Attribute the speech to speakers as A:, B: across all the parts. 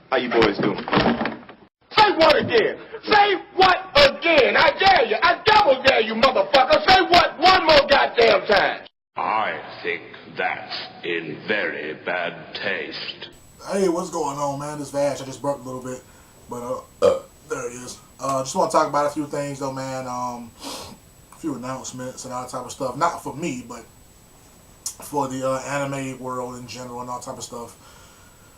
A: How you boys doing?
B: Say what again? Say what again? I dare you. I double dare you, motherfucker. Say what one more goddamn time.
C: I think that's in very bad taste.
D: Hey, what's going on, man? This Vash, I just burped a little bit, but there it is. Just want to talk about a few things, though, man. A few announcements and all that type of stuff. Not for me, but for the anime world in general and all type of stuff.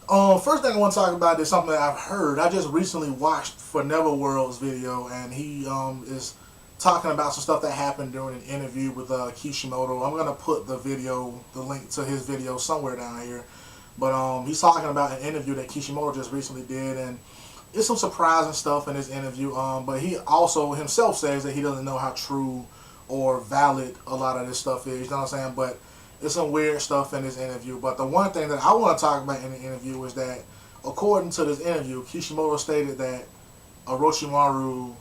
D: First thing I want to talk about is something that I've heard. I just recently watched For Neverworld's video, and he is talking about some stuff that happened during an interview with Kishimoto. I'm gonna put the link to his video somewhere down here. But he's talking about an interview that Kishimoto just recently did, and it's some surprising stuff in this interview. But he also himself says that he doesn't know how true or valid a lot of this stuff is. You know what I'm saying? But it's some weird stuff in this interview. But the one thing that I want to talk about in the interview is that, according to this interview, Kishimoto stated that Orochimaru,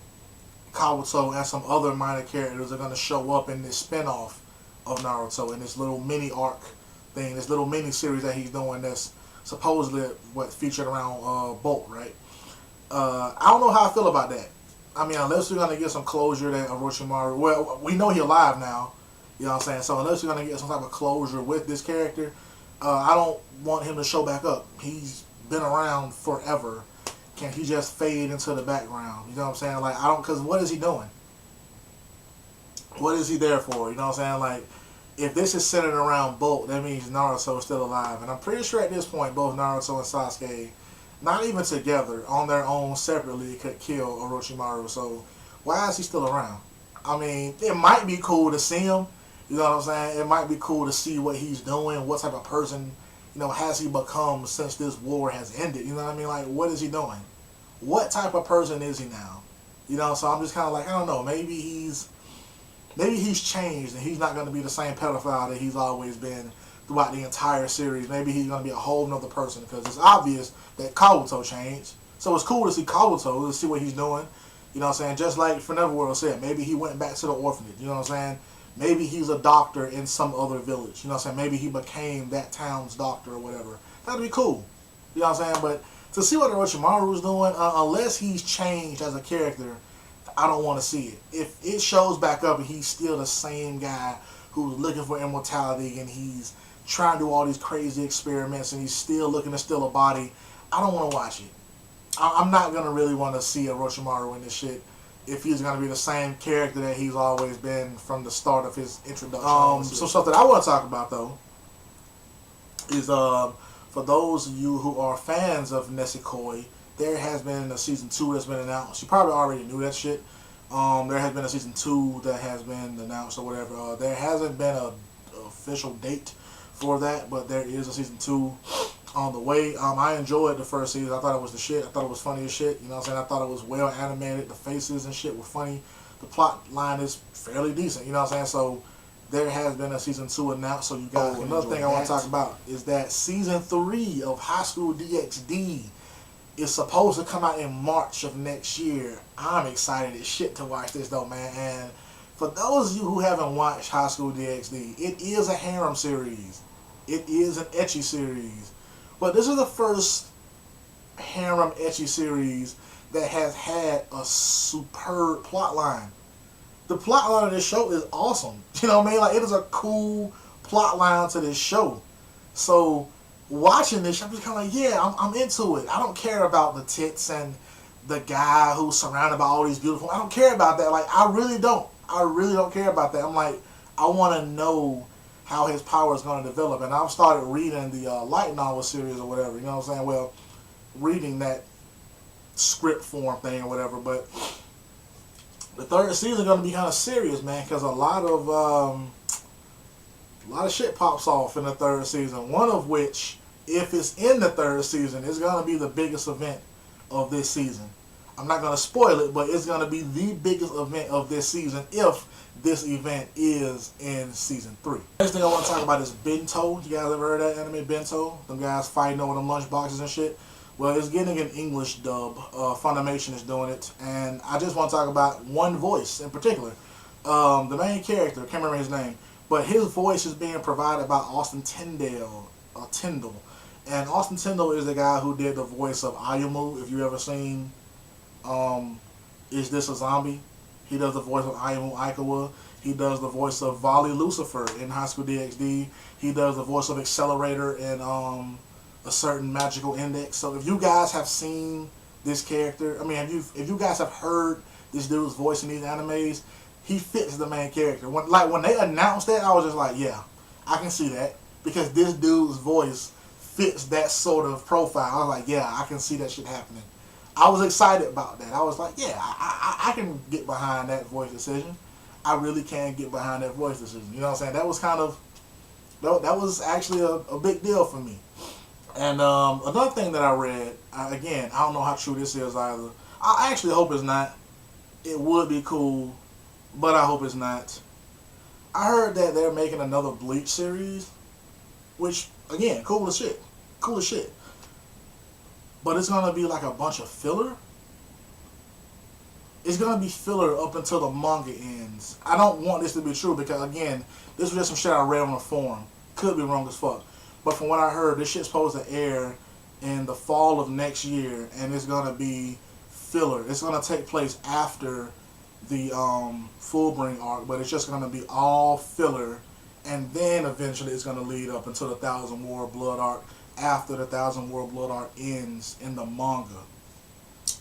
D: Kabuto, and some other minor characters are going to show up in this spinoff of Naruto, in this little mini arc thing, this little mini series that he's doing that's supposedly featured around Bolt, right? I don't know how I feel about that. I mean, unless we're going to get some closure that Orochimaru, well, we know he's alive now, you know what I'm saying? So unless we're going to get some type of closure with this character, I don't want him to show back up. He's been around forever. Can he just fade into the background? You know what I'm saying? Like, because what is he doing? What is he there for? You know what I'm saying? Like, if this is centered around Bolt, that means Naruto is still alive. And I'm pretty sure at this point, both Naruto and Sasuke, not even together, on their own, separately, could kill Orochimaru. So, why is he still around? I mean, it might be cool to see him. You know what I'm saying? It might be cool to see what he's doing, what type of person, you know, has he become since this war has ended. You know what I mean? Like, what is he doing? What type of person is he now? You know, so I'm just kind of like, I don't know, maybe he's changed and he's not going to be the same pedophile that he's always been throughout the entire series. Maybe he's going to be a whole nother person, because it's obvious that Kabuto changed. So it's cool to see Kabuto, to see what he's doing. You know what I'm saying? Just like For Neverworld said, maybe he went back to the orphanage. You know what I'm saying? Maybe he's a doctor in some other village. You know what I'm saying? Maybe he became that town's doctor or whatever. That'd be cool. You know what I'm saying? But to see what Orochimaru is doing, unless he's changed as a character, I don't want to see it. If it shows back up and he's still the same guy who's looking for immortality and he's trying to do all these crazy experiments and he's still looking to steal a body, I don't want to watch it. I'm not going to really want to see Orochimaru in this shit if he's going to be the same character that he's always been from the start of his introduction. Some stuff that I want to talk about, though, is for those of you who are fans of Nisekoi, there has been a season 2 that's been announced. You probably already knew that shit. There has been a season 2 that has been announced or whatever. There hasn't been an official date for that, but there is a season 2 on the way. I enjoyed the first season. I thought it was the shit. I thought it was funny as shit. You know what I'm saying? I thought it was well animated. The faces and shit were funny. The plot line is fairly decent. You know what I'm saying? So there has been a season 2 announced. So you guys, another thing I want to talk about is that season 3 of Highschool DXD is supposed to come out in March of next year. I'm excited as shit to watch this, though, man. And for those of you who haven't watched Highschool DXD, it is a harem series. It is an ecchi series. But this is the first harem ecchi series that has had a superb plot line. The plot line of this show is awesome. You know what I mean? Like, it is a cool plot line to this show. So watching this, I'm just kind of like, yeah, I'm into it. I don't care about the tits and the guy who's surrounded by all these beautiful. I don't care about that. Like, I really don't. I really don't care about that. I'm like, I want to know how his power is going to develop. And I've started reading the light novel series or whatever. You know what I'm saying? Well, reading that script form thing or whatever. But the third season is going to be kind of serious, man, because a lot of shit pops off in the third season. One of which, if it's in the third season, is going to be the biggest event of this season. I'm not going to spoil it, but it's going to be the biggest event of this season if this event is in season 3. Next thing I want to talk about is Bento. You guys ever heard of that anime, Bento? Them guys fighting over them lunch boxes and shit. Well, it's getting an English dub. Funimation is doing it. And I just want to talk about one voice in particular. The main character, I can't remember his name, but his voice is being provided by Austin Tyndall. And Austin Tindall is the guy who did the voice of Ayumu. If you ever seen Is This a Zombie? He does the voice of Ayumu Aikawa. He does the voice of Volley Lucifer in High School DXD. He does the voice of Accelerator in A Certain Magical Index. So if you guys have seen this character, I mean, if you guys have heard this dude's voice in these animes, he fits the main character. When they announced that, I was just like, yeah, I can see that, because this dude's voice fits that sort of profile. I was like, yeah, I can see that shit happening. I was excited about that. I was like, yeah, I can get behind that voice decision. I really can get behind that voice decision. You know what I'm saying? That was kind of, that was actually a big deal for me. And another thing that I read, again, I don't know how true this is either. I actually hope it's not. It would be cool, but I hope it's not. I heard that they're making another Bleach series, which, again, cool as shit. Cool as shit. But it's going to be like a bunch of filler. It's going to be filler up until the manga ends. I don't want this to be true because, again, this was just some shit I read on the forum. Could be wrong as fuck. But from what I heard, this shit's supposed to air in the fall of next year, and it's going to be filler. It's going to take place after the Fullbring arc, but it's just going to be all filler, and then eventually it's going to lead up until the Thousand War Blood arc after the Thousand War Blood arc ends in the manga.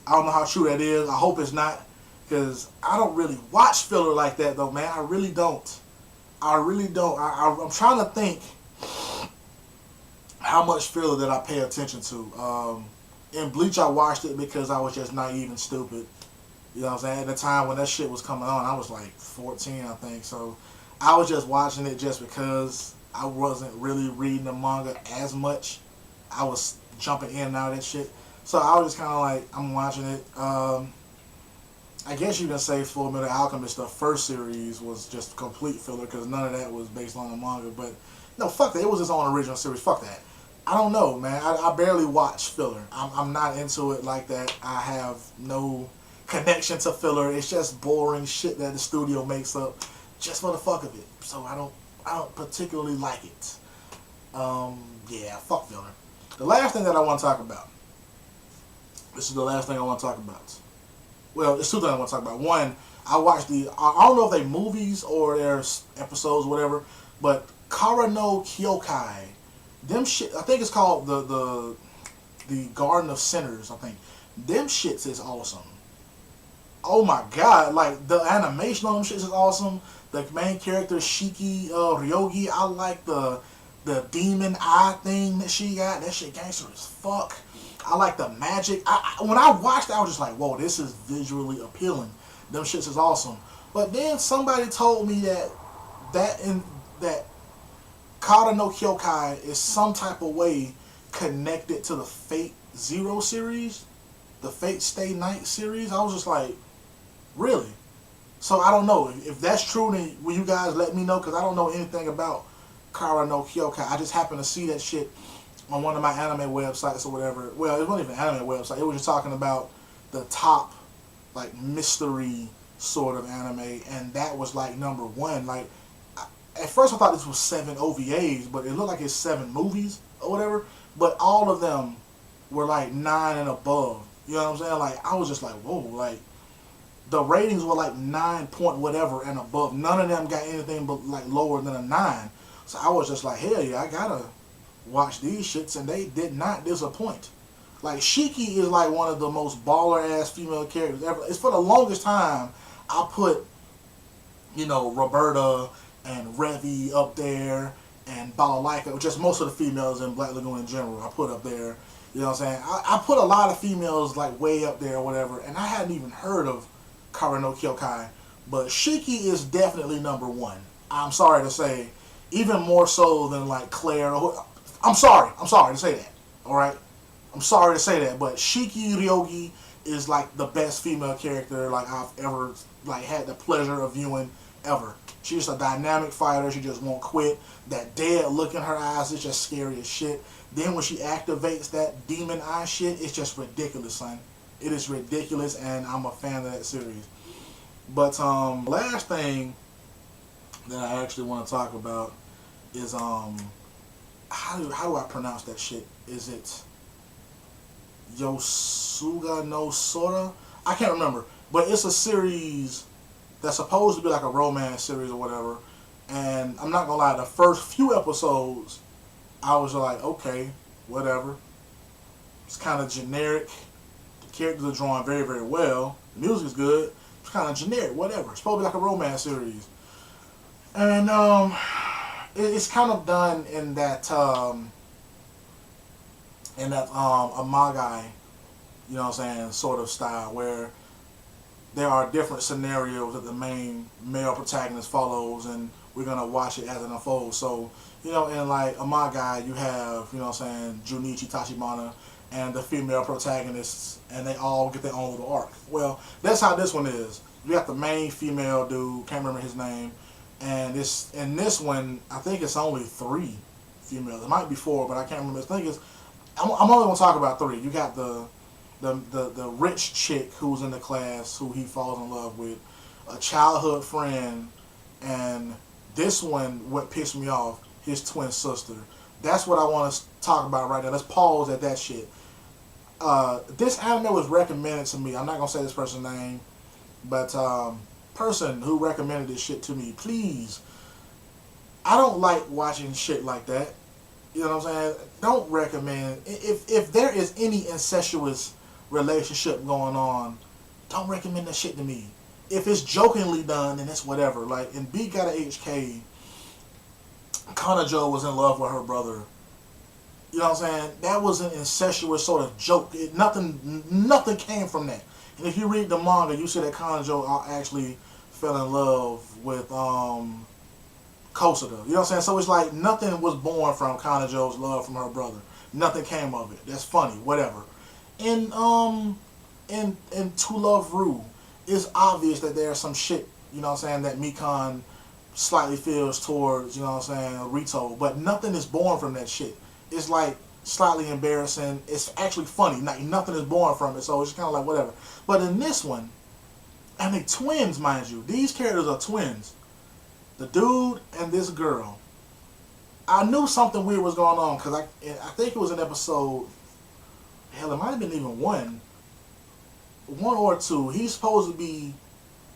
D: I don't know how true that is. I hope it's not, because I don't really watch filler like that, though, man. I really don't. I really don't. I'm trying to think how much filler that I pay attention to. In Bleach, I watched it because I was just naive and stupid. You know what I'm saying? At the time when that shit was coming on, I was like 14, I think. So I was just watching it just because I wasn't really reading the manga as much. I was jumping in and out of that shit. So I was just kind of like, I'm watching it. I guess you can say Full Metal Alchemist, the first series, was just complete filler because none of that was based on the manga. But no, fuck that. It was its own original series. Fuck that. I don't know, man. I barely watch filler. I'm not into it like that. I have no connection to filler. It's just boring shit that the studio makes up just for the fuck of it. So I don't particularly like it. Yeah, fuck filler. The last thing that I want to talk about. This is the last thing I want to talk about. Well, there's two things I want to talk about. One, I watched I don't know if they movies or there's episodes or whatever, but Kara no Kyoukai. Them shit, I think it's called the Garden of Sinners, I think. Them shits is awesome. Oh my god, like the animation on them shits is awesome. The main character Shiki Ryogi, I like the demon eye thing that she got. That shit gangster as fuck. I like the magic. When I watched it, I was just like, whoa, this is visually appealing. Them shits is awesome. But then somebody told me that Kara no Kyoukai is some type of way connected to the Fate Zero series, the Fate Stay Night series. I was just like, really? So I don't know. If that's true, then will you guys let me know? Because I don't know anything about Kara no Kyoukai. I just happened to see that shit on one of my anime websites or whatever. Well, it wasn't even an anime website. It was just talking about the top, like, mystery sort of anime, and that was, like, #1. Like, at first I thought this was 7 OVAs, but it looked like it's 7 movies or whatever. But all of them were like 9 and above. You know what I'm saying? Like, I was just like, whoa, like, the ratings were like 9 point whatever and above. None of them got anything but like lower than a 9. So I was just like, hell yeah, I gotta watch these shits, and they did not disappoint. Like, Shiki is like one of the most baller ass female characters ever. It's for the longest time I put, you know, Roberta and Revi up there, and Balalaika, just most of the females in Black Lagoon in general, I put up there. You know what I'm saying? I put a lot of females like way up there or whatever, and I hadn't even heard of Kara no Kyoukai, but Shiki is definitely #1. I'm sorry to say, even more so than like Claire. I'm sorry to say that. All right, I'm sorry to say that, but Shiki Ryogi is like the best female character like I've ever like had the pleasure of viewing ever. She's a dynamic fighter. She just won't quit. That dead look in her eyes is just scary as shit. Then when she activates that demon eye shit, it's just ridiculous, son. It is ridiculous, and I'm a fan of that series. But last thing that I actually want to talk about is how do I pronounce that shit? Is it Yosuga no Sora? I can't remember, but it's a series that's supposed to be like a romance series or whatever. And I'm not gonna lie, the first few episodes, I was like, okay, whatever. It's kind of generic. The characters are drawn very, very well. The music is good. It's kind of generic, whatever. It's supposed to be like a romance series. And it's kind of done in that Amagai, you know what I'm saying, sort of style, where there are different scenarios that the main male protagonist follows, and we're gonna watch it as it unfolds. So, you know, in like Amagai, you have, you know what I'm saying, Junichi Tachibana and the female protagonists, and they all get their own little arc. Well, that's how this one is. You got the main female dude, can't remember his name, and in this one, I think it's only 3 females. It might be 4, but I can't remember. I'm only gonna talk about 3. You got the rich chick who's in the class who he falls in love with, a childhood friend, and this one, what pissed me off, his twin sister. That's what I want to talk about right now. Let's pause at that shit. This anime was recommended to me. I'm not gonna say this person's name, but person who recommended this shit to me, please. I don't like watching shit like that. You know what I'm saying? Don't recommend. If there is any incestuous relationship going on, don't recommend that shit to me. If it's jokingly done, then it's whatever. Like in B Gotta HK, Kanajo was in love with her brother. You know what I'm saying? That was an incestuous sort of joke. Nothing came from that. And if you read the manga, you see that Kanajo actually fell in love with Kosuda. You know what I'm saying? So it's like nothing was born from Kanajo's love from her brother. Nothing came of it. That's funny. Whatever. In To Love Ru, it's obvious that there's some shit, you know what I'm saying, that Mikan slightly feels towards, you know what I'm saying, Rito, but nothing is born from that shit. It's like slightly embarrassing. It's actually funny. Nothing is born from it, so it's kind of like whatever. But in this one, and they twins, mind you. These characters are twins. The dude and this girl. I knew something weird was going on because I think it was an episode. Hell, it might have been even one or 2. He's supposed to be.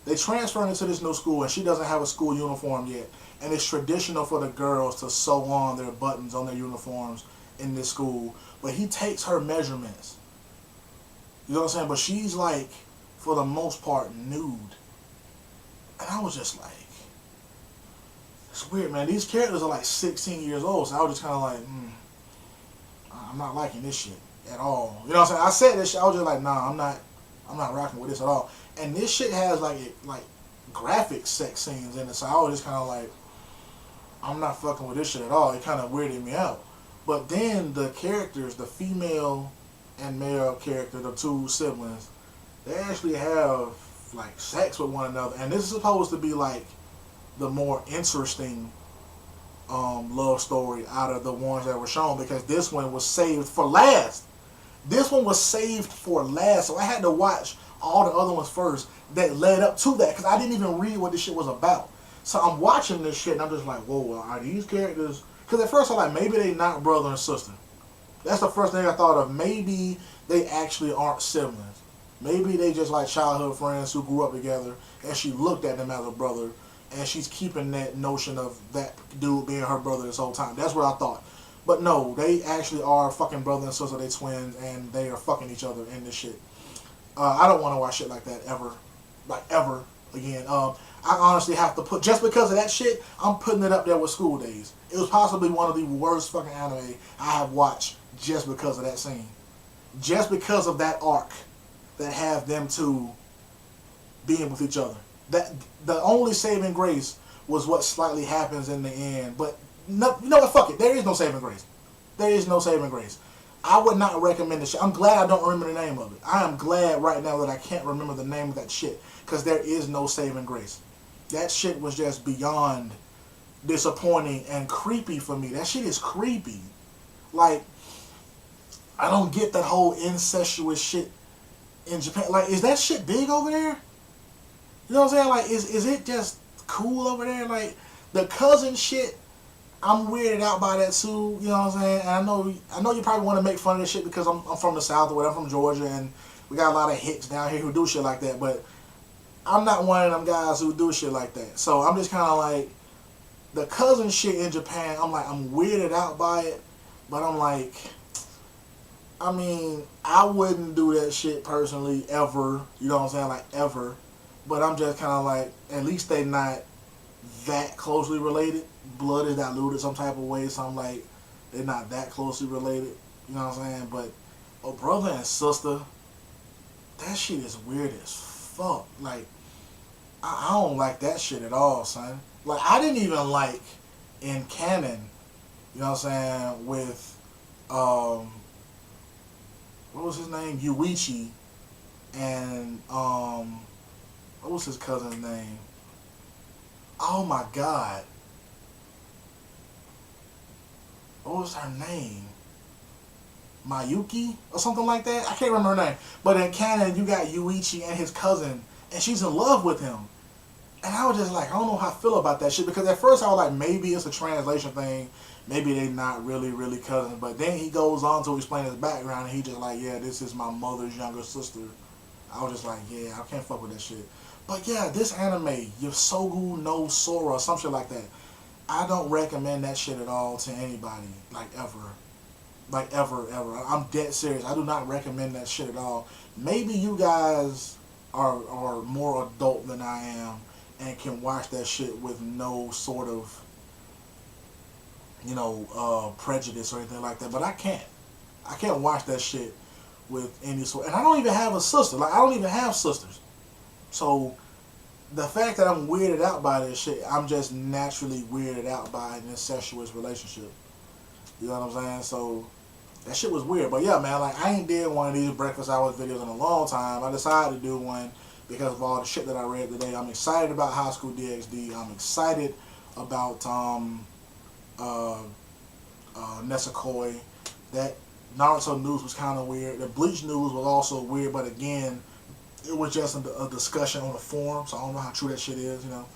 D: They transfer into this new school, and she doesn't have a school uniform yet. And it's traditional for the girls to sew on their buttons on their uniforms in this school. But he takes her measurements. You know what I'm saying? But she's like, for the most part, nude. And I was just like, it's weird, man. These characters are like 16 years old, so I was just kind of like, I'm not liking this shit at all. You know what I'm saying? I said this shit, I was just like, nah, I'm not rocking with this at all. And this shit has like graphic sex scenes in it, so I was just kind of like, I'm not fucking with this shit at all. It kind of weirded me out. But then the characters, the female and male character, the 2 siblings, they actually have like sex with one another, and this is supposed to be like the more interesting love story out of the ones that were shown, because this one was saved for last. This one was saved for last, so I had to watch all the other ones first that led up to that, because I didn't even read what this shit was about. So I'm watching this shit and I'm just like, whoa, are these characters? Because at first I'm like, maybe they not brother and sister. That's the first thing I thought of. Maybe they actually aren't siblings. Maybe they just like childhood friends who grew up together, and she looked at them as a brother, and she's keeping that notion of that dude being her brother this whole time. That's what I thought. But no, they actually are fucking brother and sister. They twins, and they are fucking each other in this shit. I don't want to watch shit like that ever. Like, ever again. I honestly have to put, just because of that shit, I'm putting it up there with School Days. It was possibly one of the worst fucking anime I have watched just because of that scene. Just because of that arc that have them two being with each other. That the only saving grace was what slightly happens in the end. But no, you know what? Fuck it. There is no saving grace. There is no saving grace. I would not recommend this shit. I'm glad I don't remember the name of it. I am glad right now that I can't remember the name of that shit, because there is no saving grace. That shit was just beyond disappointing and creepy for me. That shit is creepy. Like, I don't get that whole incestuous shit in Japan. Like, is that shit big over there? You know what I'm saying? Like, is it just cool over there? Like, the cousin shit, I'm weirded out by that too. You know what I'm saying? And I know you probably want to make fun of this shit because I'm from the South or whatever. I'm from Georgia, and we got a lot of hicks down here who do shit like that. But I'm not one of them guys who do shit like that. So I'm just kind of like the cousin shit in Japan. I'm weirded out by it, but I'm like, I mean, I wouldn't do that shit personally ever. You know what I'm saying? Like ever. But I'm just kind of like, at least they not that closely related. Blood is diluted some type of way, so I'm like, they're not that closely related. You know what I'm saying? But a brother and sister, that shit is weird as fuck. Like, I don't like that shit at all, son. Like, I didn't even like in canon, you know what I'm saying, with, what was his name? Yuichi and, what was his cousin's name? Oh my god. What was her name? Mayuki or something like that? I can't remember her name. But in canon, you got Yuichi and his cousin, and she's in love with him. And I was just like, I don't know how I feel about that shit, because at first I was like, maybe it's a translation thing. Maybe they not really, really cousins. But then he goes on to explain his background, and he just like, yeah, this is my mother's younger sister. I was just like, yeah, I can't fuck with that shit. But yeah, this anime, Yosogu no Sora, some shit like that. I don't recommend that shit at all to anybody, like ever. Like ever. I'm dead serious. I do not recommend that shit at all. Maybe you guys are more adult than I am and can watch that shit with no sort of, you know, prejudice or anything like that. But I can't. I can't watch that shit with any sort. And I don't even have a sister. Like, I don't even have sisters. So the fact that I'm weirded out by this shit, I'm just naturally weirded out by an incestuous relationship. You know what I'm saying? So that shit was weird. But yeah, man, like, I ain't did one of these breakfast hours videos in a long time. I decided to do one because of all the shit that I read today. I'm excited about High School DXD. I'm excited about Nisekoi. That Naruto news was kind of weird. The Bleach news was also weird, but again, it was just a discussion on the forum, so I don't know how true that shit is, you know.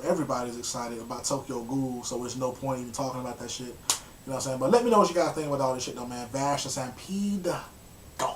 D: Everybody's excited about Tokyo Ghoul, so there's no point even talking about that shit. You know what I'm saying? But let me know what you guys think about all this shit, though, man. Vash the Stampede. Go.